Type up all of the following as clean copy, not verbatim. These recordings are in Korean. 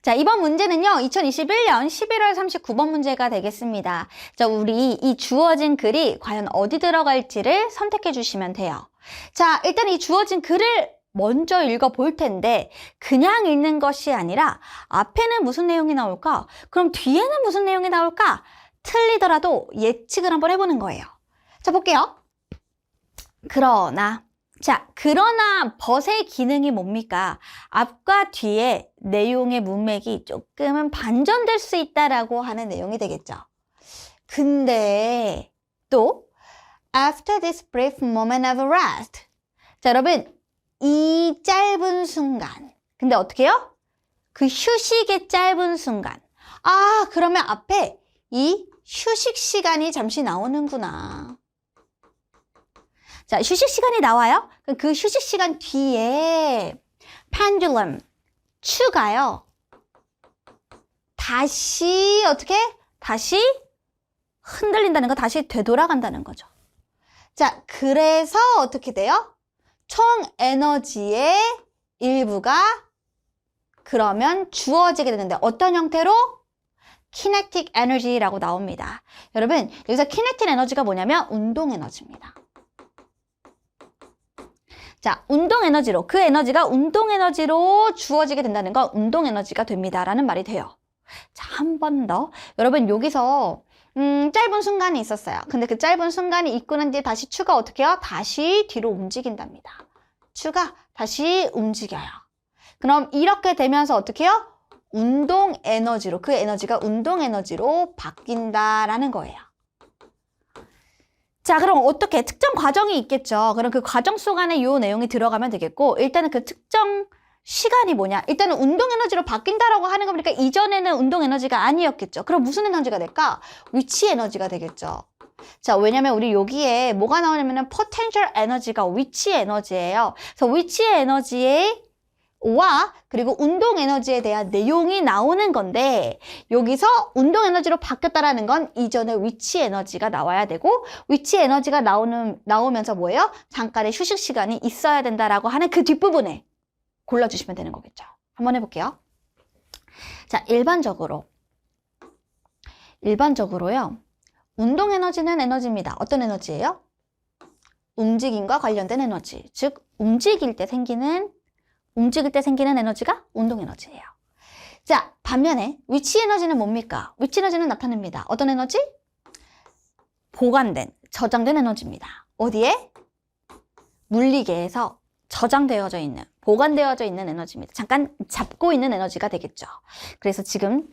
자, 이번 문제는요, 2021년 11월 39번 문제가 되겠습니다. 자, 우리 이 주어진 글이 과연 어디 들어갈지를 선택해 주시면 돼요. 자, 일단 이 주어진 글을 먼저 읽어볼 텐데, 그냥 읽는 것이 아니라, 앞에는 무슨 내용이 나올까? 그럼 뒤에는 무슨 내용이 나올까? 틀리더라도 예측을 한번 해보는 거예요. 자, 볼게요. 그러나 but의 기능이 뭡니까? 앞과 뒤에 내용의 문맥이 조금은 반전될 수 있다라고 하는 내용이 되겠죠. 근데 또 after this brief moment of rest. 자, 여러분, 이 짧은 순간. 근데 어떻게 해요? 그 휴식의 짧은 순간. 아, 그러면 앞에 이 휴식 시간이 잠시 나오는구나. 자, 휴식 시간이 나와요. 그 휴식 시간 뒤에 pendulum, 추가요. 다시 어떻게? 다시 흔들린다는 거, 다시 되돌아간다는 거죠. 자, 그래서 어떻게 돼요? 총 에너지의 일부가 그러면 주어지게 되는데 어떤 형태로? kinetic energy라고 나옵니다. 여러분, 여기서 kinetic 에너지가 뭐냐면 운동 에너지입니다. 자, 운동 에너지로, 그 에너지가 운동 에너지로 주어지게 된다는 건 운동 에너지가 됩니다. 라는 말이 돼요. 자, 한 번 더. 여러분, 여기서, 짧은 순간이 있었어요. 근데 그 짧은 순간이 있고 난 뒤에 다시 추가 어떻게 해요? 다시 뒤로 움직인답니다. 추가, 다시 움직여요. 그럼 이렇게 되면서 어떻게 해요? 운동 에너지로, 그 에너지가 운동 에너지로 바뀐다라는 거예요. 자, 그럼 어떻게? 특정 과정이 있겠죠. 그럼 그 과정 속 안에 이 내용이 들어가면 되겠고, 일단은 그 특정 시간이 뭐냐? 일단은 운동 에너지로 바뀐다라고 하는 거 보니까 이전에는 운동 에너지가 아니었겠죠. 그럼 무슨 에너지가 될까? 위치 에너지가 되겠죠. 자, 왜냐면 우리 여기에 뭐가 나오냐면은 potential 에너지가 위치 에너지예요. 그래서 위치 에너지의 와 그리고 운동 에너지에 대한 내용이 나오는 건데 여기서 운동 에너지로 바뀌었다라는 건 이전에 위치 에너지가 나와야 되고 위치 에너지가 나오면서 뭐예요? 잠깐의 휴식 시간이 있어야 된다라고 하는 그 뒷부분에 골라주시면 되는 거겠죠. 한번 해볼게요. 자, 일반적으로요. 운동 에너지는 에너지입니다. 어떤 에너지예요? 움직임과 관련된 에너지. 즉 움직일 때 생기는 에너지가 운동 에너지예요. 자, 반면에 위치 에너지는 뭡니까? 위치 에너지는 나타냅니다. 어떤 에너지? 보관된, 저장된 에너지입니다. 어디에? 물리계에서 저장되어져 있는, 보관되어져 있는 에너지입니다. 잠깐 잡고 있는 에너지가 되겠죠. 그래서 지금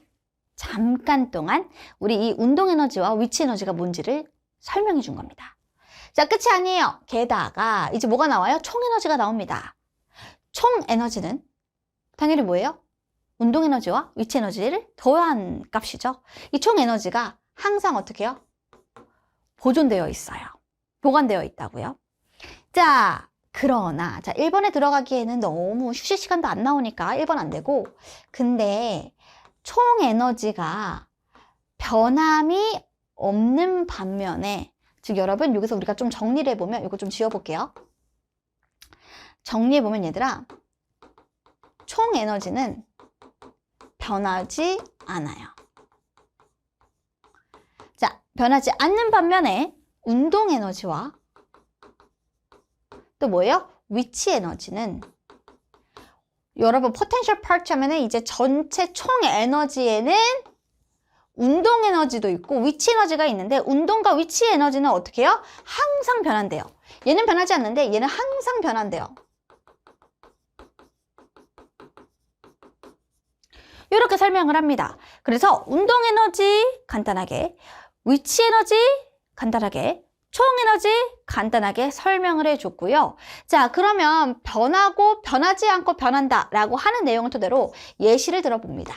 잠깐 동안 우리 이 운동 에너지와 위치 에너지가 뭔지를 설명해 준 겁니다. 자, 끝이 아니에요. 게다가 이제 뭐가 나와요? 총 에너지가 나옵니다. 총 에너지는 당연히 뭐예요? 운동 에너지와 위치 에너지를 더한 값이죠. 이 총 에너지가 항상 어떻게 해요? 보존되어 있어요. 보관되어 있다고요. 자, 그러나 1번에 들어가기에는 너무 휴식 시간도 안 나오니까 1번 안 되고 근데 총 에너지가 변함이 없는 반면에 즉 여러분 여기서 우리가 좀 정리를 해보면 이거 좀 지워볼게요. 정리해보면 얘들아 총 에너지는 변하지 않아요. 자, 변하지 않는 반면에 운동 에너지와 또 뭐예요? 위치 에너지는 여러분 potential part 하면은 이제 전체 총 에너지에는 운동 에너지도 있고 위치 에너지가 있는데 운동과 위치 에너지는 어떻게 해요? 항상 변한대요. 얘는 변하지 않는데 얘는 항상 변한대요. 이렇게 설명을 합니다. 그래서 운동 에너지 간단하게, 위치 에너지 간단하게, 총 에너지 간단하게 설명을 해줬고요. 자, 그러면 변하고 변하지 않고 변한다라고 하는 내용을 토대로 예시를 들어봅니다.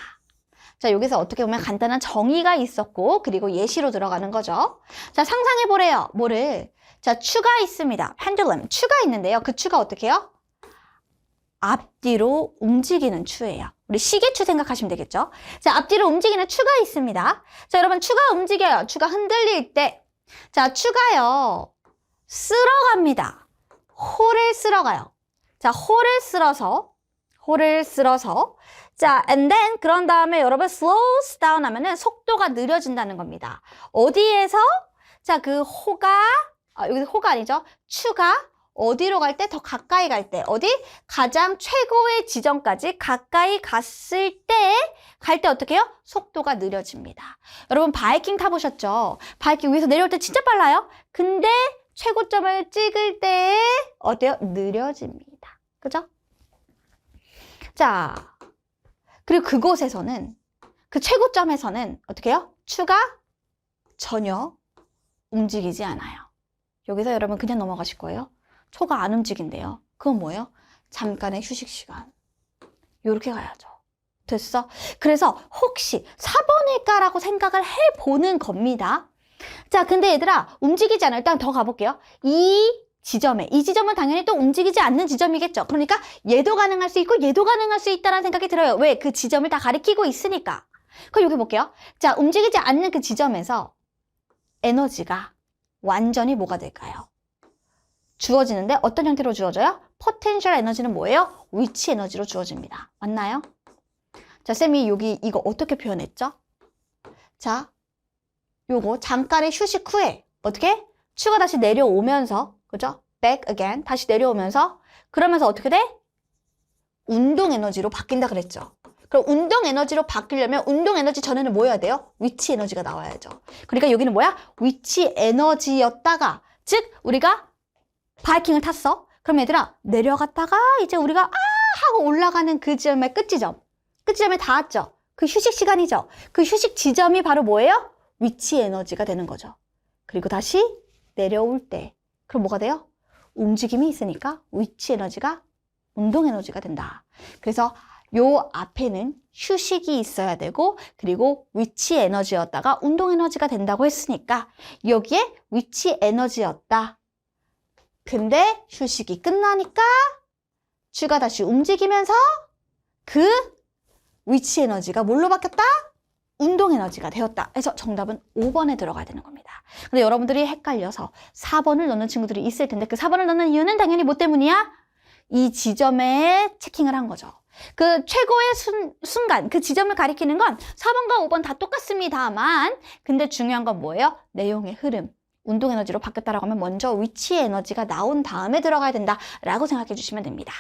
자, 여기서 어떻게 보면 간단한 정의가 있었고 그리고 예시로 들어가는 거죠. 자, 상상해보래요. 뭐를? 자, 추가 있습니다. pendulum, 추가 있는데요. 그 추가 어떻게 해요? 앞뒤로 움직이는 추예요. 우리 시계추 생각하시면 되겠죠? 자, 앞뒤로 움직이는 추가 있습니다. 자, 여러분 추가 움직여요. 추가 흔들릴 때. 자, 추가요. 쓸어갑니다. 홀을 쓸어가요. 자, 홀을 쓸어서 자, and then 그런 다음에 여러분 slows down 하면은 속도가 느려진다는 겁니다. 어디에서? 자, 그 여기 호가 아니죠? 추가 어디로 갈 때? 더 가까이 갈 때. 어디? 가장 최고의 지점까지 가까이 갔을 때 갈 때 어떻게 해요? 속도가 느려집니다. 여러분 바이킹 타보셨죠? 바이킹 위에서 내려올 때 진짜 빨라요. 근데 최고점을 찍을 때 어때요? 느려집니다. 그죠? 자, 그리고 그곳에서는 그 최고점에서는 어떻게 해요? 추가 전혀 움직이지 않아요. 여기서 여러분 그냥 넘어가실 거예요. 초가 안 움직인대요. 그건 뭐예요? 잠깐의 휴식 시간. 요렇게 가야죠. 됐어? 그래서 혹시 4번일까라고 생각을 해보는 겁니다. 자, 근데 얘들아 움직이지 않아요. 일단 더 가볼게요. 이 지점은 당연히 또 움직이지 않는 지점이겠죠. 그러니까 얘도 가능할 수 있고 얘도 가능할 수 있다는 생각이 들어요. 왜? 그 지점을 다 가리키고 있으니까. 그럼 여기 볼게요. 자, 움직이지 않는 그 지점에서 에너지가 완전히 뭐가 될까요? 주어지는데 어떤 형태로 주어져요? 포텐셜 에너지는 뭐예요? 위치 에너지로 주어집니다. 맞나요? 자, 쌤이 여기 이거 어떻게 표현했죠? 자, 요거 잠깐의 휴식 후에 어떻게? 추가 다시 내려오면서 그죠? back again 다시 내려오면서 그러면서 어떻게 돼? 운동 에너지로 바뀐다 그랬죠. 그럼 운동 에너지로 바뀌려면 운동 에너지 전에는 뭐 해야 돼요? 위치 에너지가 나와야죠. 그러니까 여기는 뭐야? 위치 에너지였다가 즉 우리가 바이킹을 탔어. 그럼 얘들아 내려갔다가 이제 우리가 하고 올라가는 그 지점의 끝지점에 닿았죠. 그 휴식 시간이죠. 그 휴식 지점이 바로 뭐예요? 위치 에너지가 되는 거죠. 그리고 다시 내려올 때 그럼 뭐가 돼요? 움직임이 있으니까 위치 에너지가 운동 에너지가 된다. 그래서 요 앞에는 휴식이 있어야 되고 그리고 위치 에너지였다가 운동 에너지가 된다고 했으니까 여기에 위치 에너지였다. 근데 휴식이 끝나니까 추가 다시 움직이면서 그 위치 에너지가 뭘로 바뀌었다? 운동 에너지가 되었다. 그래서 정답은 5번에 들어가야 되는 겁니다. 근데 여러분들이 헷갈려서 4번을 넣는 친구들이 있을 텐데 그 4번을 넣는 이유는 당연히 뭐 때문이야? 이 지점에 체킹을 한 거죠. 그 최고의 순간, 그 지점을 가리키는 건 4번과 5번 다 똑같습니다만 근데 중요한 건 뭐예요? 내용의 흐름. 운동 에너지로 바뀌었다라고 하면 먼저 위치 에너지가 나온 다음에 들어가야 된다라고 생각해 주시면 됩니다.